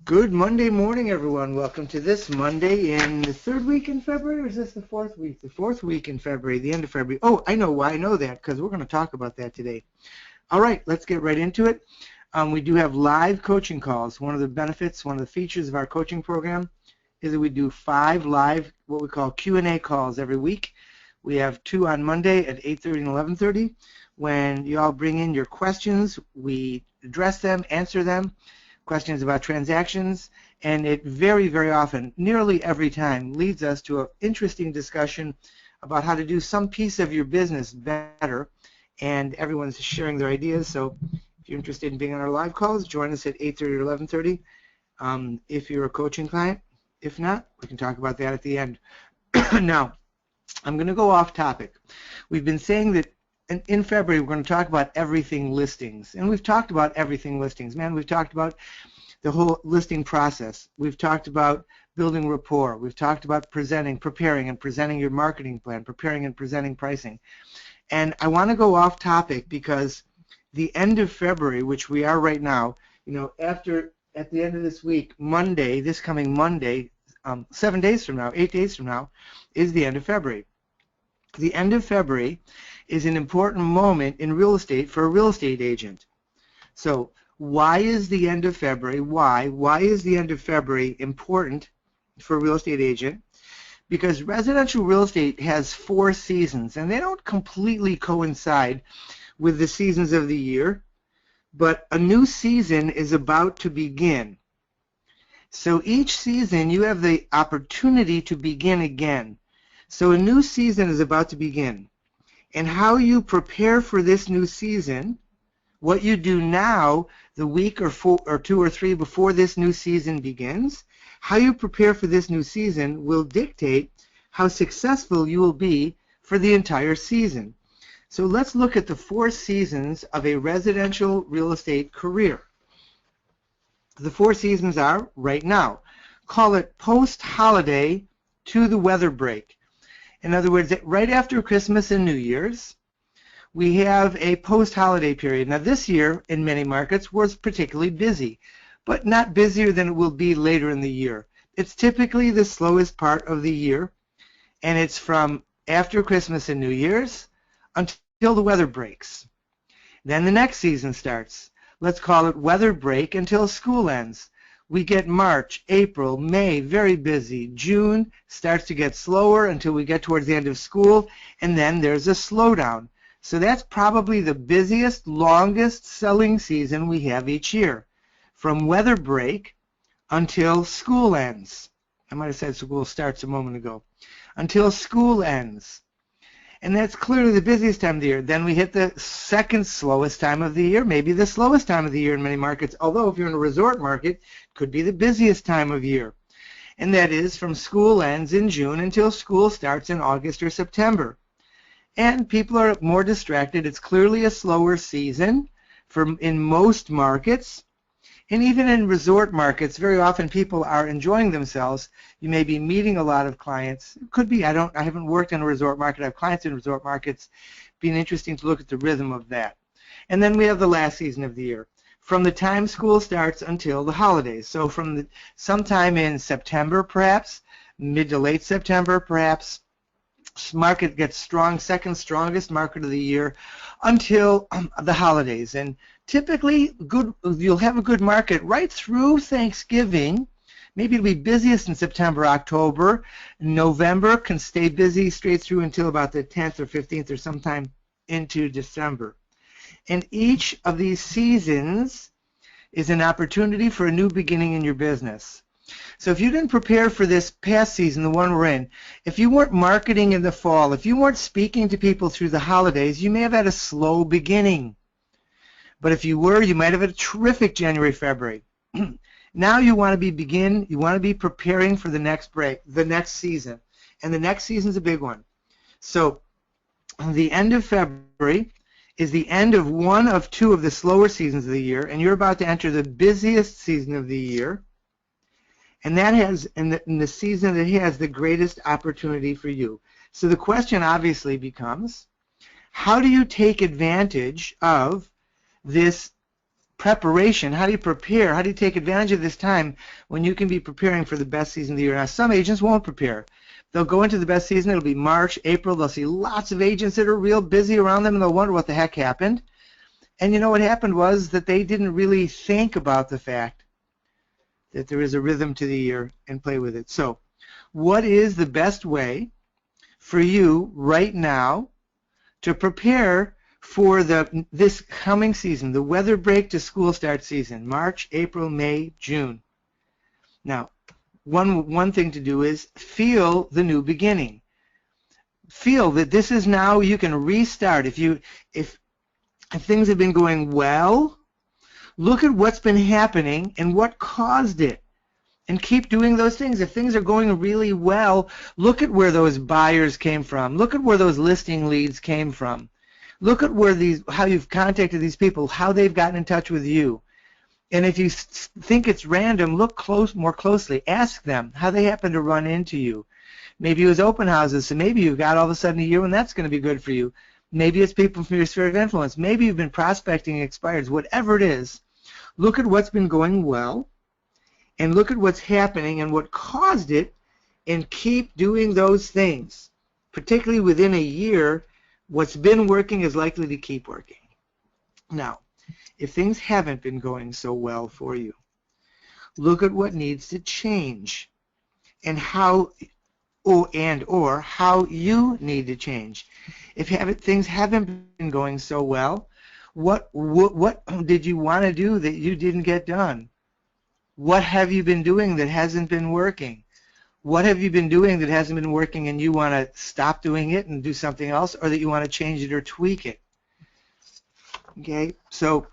Good Monday morning, everyone. Welcome to this Monday in the third week in February, or is this the fourth week? The fourth week in February, the end of February. Oh, I know why I know that, because we're going to talk about that today. All right, let's get right into it. We do have live coaching calls. One of the benefits, one of the features of our coaching program is that we do 5 live, what we call Q&A calls every week. We have 2 on Monday at 8:30 and 11:30. When you all bring in your questions, we address them, answer them. Questions about transactions, and it very often, nearly every time, leads us to an interesting discussion about how to do some piece of your business better, and everyone's sharing their ideas. So if you're interested in being on our live calls, join us at 8:30 or 11:30 if you're a coaching client. If not, we can talk about that at the end. Now, I'm going to go off topic. We've been saying that in February we're going to talk about everything listings, and we've talked about everything listings. Man, we've talked about the whole listing process. We've talked about building rapport. We've talked about preparing and presenting your marketing plan, preparing and presenting pricing. And I want to go off topic because the end of February, which we are right now, at the end of this week, Monday, this coming Monday, 7 days from now, 8 days from now, is the end of February. The end of February is an important moment in real estate for a real estate agent. So why is the end of February? Why is the end of February important for a real estate agent? Because residential real estate has 4 seasons, and they don't completely coincide with the seasons of the year, but a new season is about to begin. So each season you have the opportunity to begin again. So a new season is about to begin. And how you prepare for this new season, what you do now, the week or 2 or 3 before this new season begins, how you prepare for this new season will dictate how successful you will be for the entire season. So let's look at the 4 seasons of a residential real estate career. The 4 seasons are right now. Call it post-holiday to the weather break. In other words, right after Christmas and New Year's, we have a post-holiday period. Now this year, in many markets, was particularly busy, but not busier than it will be later in the year. It's typically the slowest part of the year, and it's from after Christmas and New Year's until the weather breaks. Then the next season starts. Let's call it weather break until school ends. We get March, April, May, very busy. June starts to get slower until we get towards the end of school, and then there's a slowdown. So that's probably the busiest, longest selling season we have each year, from weather break until school ends. I might have said school starts a moment ago. Until school ends. And that's clearly the busiest time of the year. Then we hit the second slowest time of the year, maybe the slowest time of the year in many markets, although if you're in a resort market, it could be the busiest time of year. And that is from school ends in June until school starts in August or September. And people are more distracted. It's clearly a slower season in most markets. And even in resort markets, very often people are enjoying themselves. You may be meeting a lot of clients. It could be, I haven't worked in a resort market. I have clients in resort markets. Being interesting to look at the rhythm of that. And then we have the last season of the year, from the time school starts until the holidays. So from sometime in September, perhaps, mid to late September, perhaps, market gets strong, second strongest market of the year until the holidays. And typically you'll have a good market right through Thanksgiving. Maybe it'll be busiest in September, October. November can stay busy straight through until about the 10th or 15th or sometime into December. And each of these seasons is an opportunity for a new beginning in your business. So if you didn't prepare for this past season, the one we're in, if you weren't marketing in the fall, if you weren't speaking to people through the holidays, you may have had a slow beginning. But if you were, you might have had a terrific January, February. Now you want to be preparing for the next break, the next season. And the next season is a big one. So the end of February is the end of one of 2 of the slower seasons of the year, and you're about to enter the busiest season of the year. And that has, in the season that has the greatest opportunity for you. So the question obviously becomes, how do you take advantage of this preparation. How do you prepare? How do you take advantage of this time when you can be preparing for the best season of the year? Now, some agents won't prepare. They'll go into the best season. It'll be March, April. They'll see lots of agents that are real busy around them, and they'll wonder what the heck happened. And you know what happened was that they didn't really think about the fact that there is a rhythm to the year and play with it. So what is the best way for you right now to prepare for this coming season, the weather break to school start season, March, April, May, June? Now, one thing to do is feel the new beginning. Feel that this is now, you can restart. If things have been going well, look at what's been happening and what caused it, and keep doing those things. If things are going really well, look at where those buyers came from. Look at where those listing leads came from. Look at how you've contacted these people, how they've gotten in touch with you. And if you think it's random, look more closely. Ask them how they happen to run into you. Maybe it was open houses, so maybe you've got all of a sudden a year when that's going to be good for you. Maybe it's people from your sphere of influence. Maybe you've been prospecting expireds. Whatever it is, look at what's been going well, and look at what's happening and what caused it, and keep doing those things. Particularly within a year, what's been working is likely to keep working. Now, if things haven't been going so well for you, look at what needs to change and how how you need to change. If things haven't been going so well, what did you want to do that you didn't get done? What have you been doing that hasn't been working? What have you been doing that hasn't been working and you want to stop doing it and do something else, or that you want to change it or tweak it? Okay, so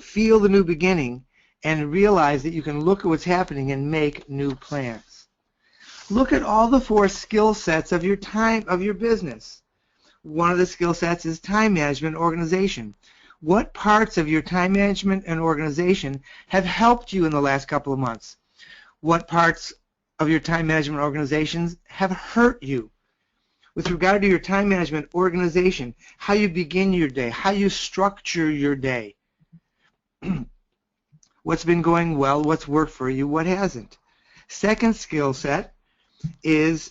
feel the new beginning and realize that you can look at what's happening and make new plans. Look at all the 4 skill sets of your business. One of the skill sets is time management organization. What parts of your time management and organization have helped you in the last couple of months? What parts of your time management organizations have hurt you? With regard to your time management organization, how you begin your day, how you structure your day, what's been going well, what's worked for you, what hasn't. Second skill set is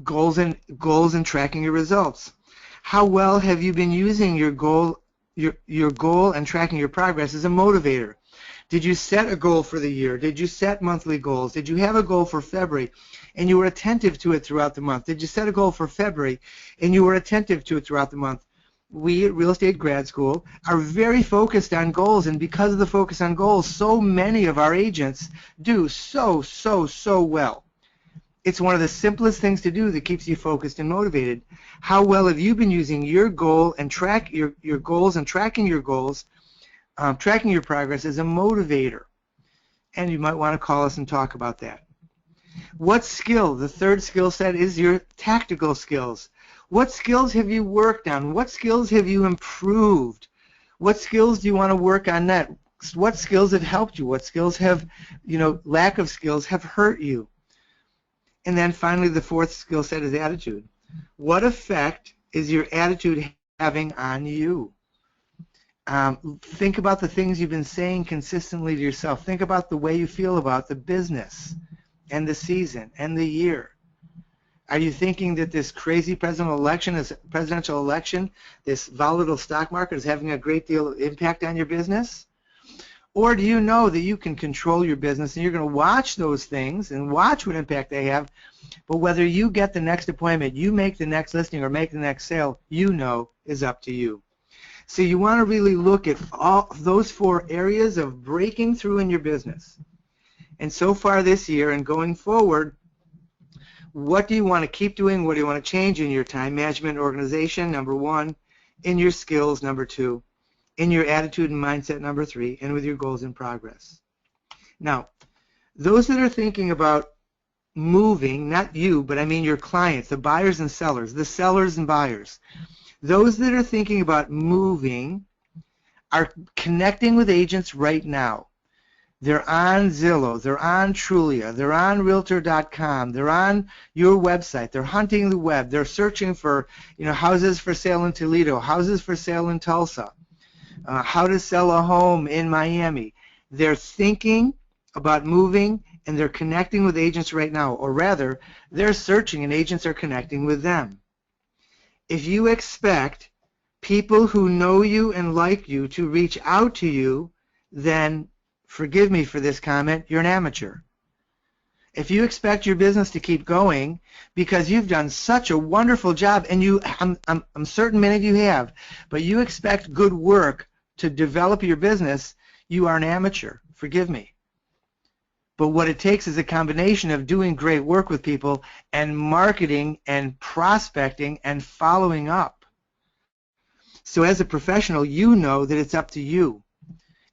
goals and tracking your results. How well have you been using your goal and tracking your progress as a motivator? Did you set a goal for the year? Did you set monthly goals? Did you have a goal for February and you were attentive to it throughout the month? Did you set a goal for February and you were attentive to it throughout the month? We at Real Estate Grad School are very focused on goals, and because of the focus on goals, so many of our agents do so well. It's one of the simplest things to do that keeps you focused and motivated. How well have you been using your goal and your goals and tracking your goals, tracking your progress as a motivator? And you might want to call us and talk about that. What skill? The third skill set is your tactical skills. What skills have you worked on? What skills have you improved? What skills do you want to work on next? What skills have helped you? What skills have, lack of skills have hurt you? And then finally, the fourth skill set is attitude. What effect is your attitude having on you? Think about the things you've been saying consistently to yourself. Think about the way you feel about the business and the season and the year. Are you thinking that this crazy presidential election, this volatile stock market is having a great deal of impact on your business? Or do you know that you can control your business and you're going to watch those things and watch what impact they have, but whether you get the next appointment, you make the next listing, or make the next sale, is up to you. So you want to really look at all those 4 areas of breaking through in your business. And so far this year and going forward, what do you want to keep doing? What do you want to change in your time management organization, number 1, in your skills, number 2, in your attitude and mindset, number 3, and with your goals and progress? Now, those that are thinking about moving, not you, but I mean your clients, the buyers and sellers, the sellers and buyers, those that are thinking about moving are connecting with agents right now. They're on Zillow, they're on Trulia, they're on Realtor.com, they're on your website, they're hunting the web, they're searching for houses for sale in Toledo, houses for sale in Tulsa, how to sell a home in Miami. They're thinking about moving, and they're connecting with agents right now, or rather, they're searching and agents are connecting with them. If you expect people who know you and like you to reach out to you, then forgive me for this comment, you're an amateur. If you expect your business to keep going because you've done such a wonderful job, and I'm certain many of you have, but you expect good work to develop your business, you are an amateur. Forgive me. But what it takes is a combination of doing great work with people and marketing and prospecting and following up. So as a professional, you know that it's up to you.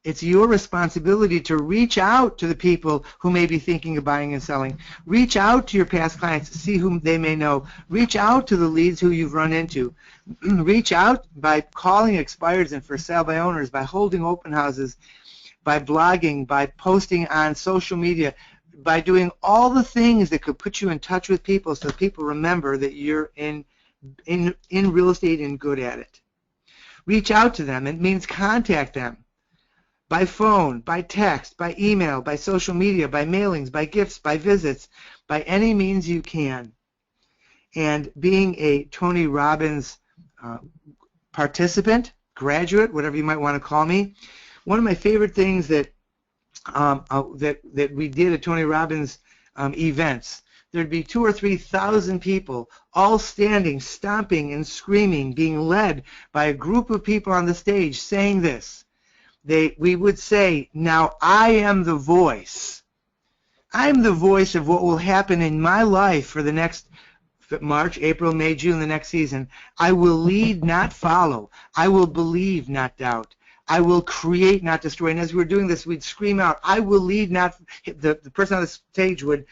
It's your responsibility to reach out to the people who may be thinking of buying and selling. Reach out to your past clients to see whom they may know. Reach out to the leads who you've run into. Reach out by calling expireds and for sale by owners, by holding open houses, by blogging, by posting on social media, by doing all the things that could put you in touch with people so people remember that you're in real estate and good at it. Reach out to them. It means contact them. By phone, by text, by email, by social media, by mailings, by gifts, by visits, by any means you can. And being a Tony Robbins participant, graduate, whatever you might want to call me, one of my favorite things that we did at Tony Robbins events, there'd be 2,000 or 3,000 people all standing, stomping and screaming, being led by a group of people on the stage saying this. We would say, now I am the voice. I'm the voice of what will happen in my life for the next March, April, May, June, the next season. I will lead, not follow. I will believe, not doubt. I will create, not destroy. And as we were doing this, we'd scream out, I will lead, not, the person on the stage would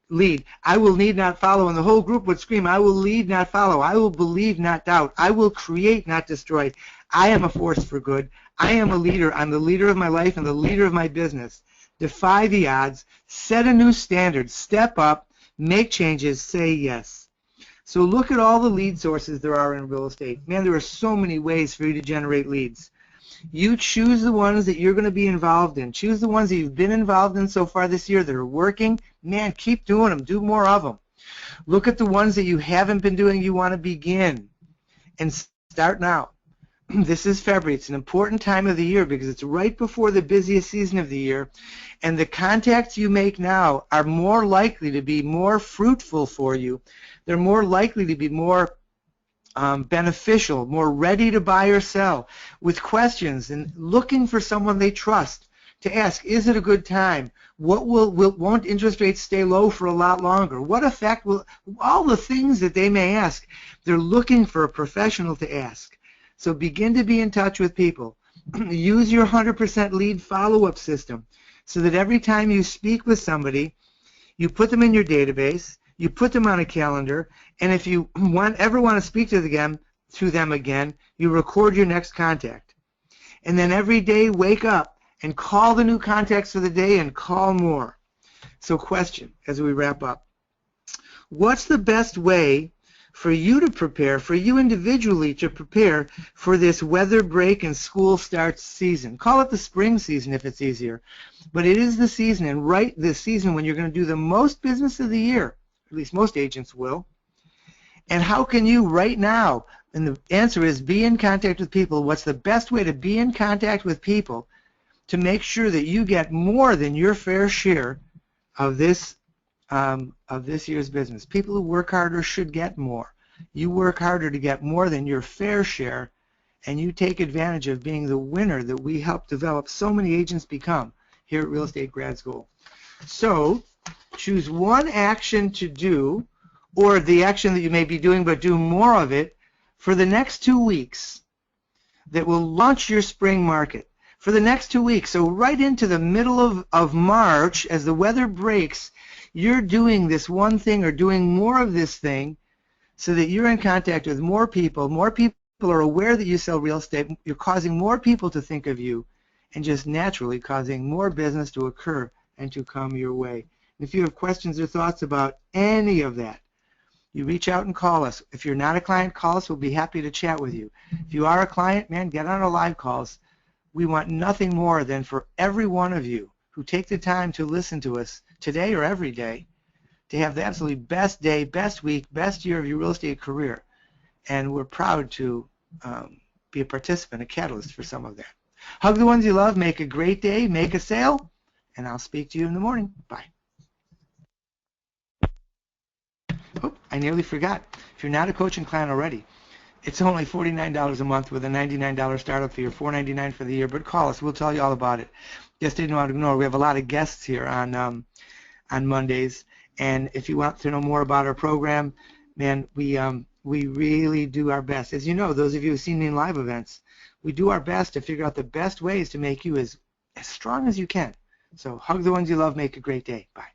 lead. I will lead, not follow. And the whole group would scream, I will lead, not follow. I will believe, not doubt. I will create, not destroy. I am a force for good. I am a leader. I'm the leader of my life and the leader of my business. Defy the odds. Set a new standard. Step up. Make changes. Say yes. So look at all the lead sources there are in real estate. Man, there are so many ways for you to generate leads. You choose the ones that you're going to be involved in. Choose the ones that you've been involved in so far this year that are working. Man, keep doing them. Do more of them. Look at the ones that you haven't been doing you want to begin. And start now. This is February. It's an important time of the year because it's right before the busiest season of the year, and the contacts you make now are more likely to be more fruitful for you. They're more likely to be more beneficial, more ready to buy or sell, with questions and looking for someone they trust to ask, is it a good time? Won't interest rates stay low for a lot longer? What effect will, all the things that they may ask, they're looking for a professional to ask. So begin to be in touch with people. Use your 100% lead follow-up system so that every time you speak with somebody, you put them in your database, you put them on a calendar, and if you ever want to speak to them again, you record your next contact. And then every day wake up and call the new contacts for the day and call more. So question as we wrap up. What's the best way for you to prepare, for you individually to prepare for this weather break and school starts season? Call it the spring season if it's easier. But it is the season, and right this season when you're going to do the most business of the year, at least most agents will. And how can you right now, and the answer is be in contact with people. What's the best way to be in contact with people to make sure that you get more than your fair share of this year's business? People who work harder should get more. You work harder to get more than your fair share, and you take advantage of being the winner that we help develop so many agents become here at Real Estate Grad School. So choose one action to do, or the action that you may be doing, but do more of it for the next 2 weeks that will launch your spring market. For the next 2 weeks, so right into the middle of March, as the weather breaks, you're doing this one thing or doing more of this thing so that you're in contact with more people. More people are aware that you sell real estate. You're causing more people to think of you and just naturally causing more business to occur and to come your way. And if you have questions or thoughts about any of that, You reach out and call us. If you're not a client, call us. We'll be happy to chat with you. If you are a client, man, get on our live calls. We want nothing more than for every one of you who take the time to listen to us today or every day to have the absolutely best day, best week, best year of your real estate career. And we're proud to be a participant, a catalyst for some of that. Hug the ones you love. Make a great day. Make a sale. And I'll speak to you in the morning. Bye. Oh, I nearly forgot. If you're not a coaching client already, it's only $49 a month with a $99 startup fee or $4.99 for the year. But call us. We'll tell you all about it. Just didn't want to ignore. We have a lot of guests here on Mondays. And if you want to know more about our program, man, we really do our best. As you know, those of you who've seen me in live events, we do our best to figure out the best ways to make you as strong as you can. So hug the ones you love. Make a great day. Bye.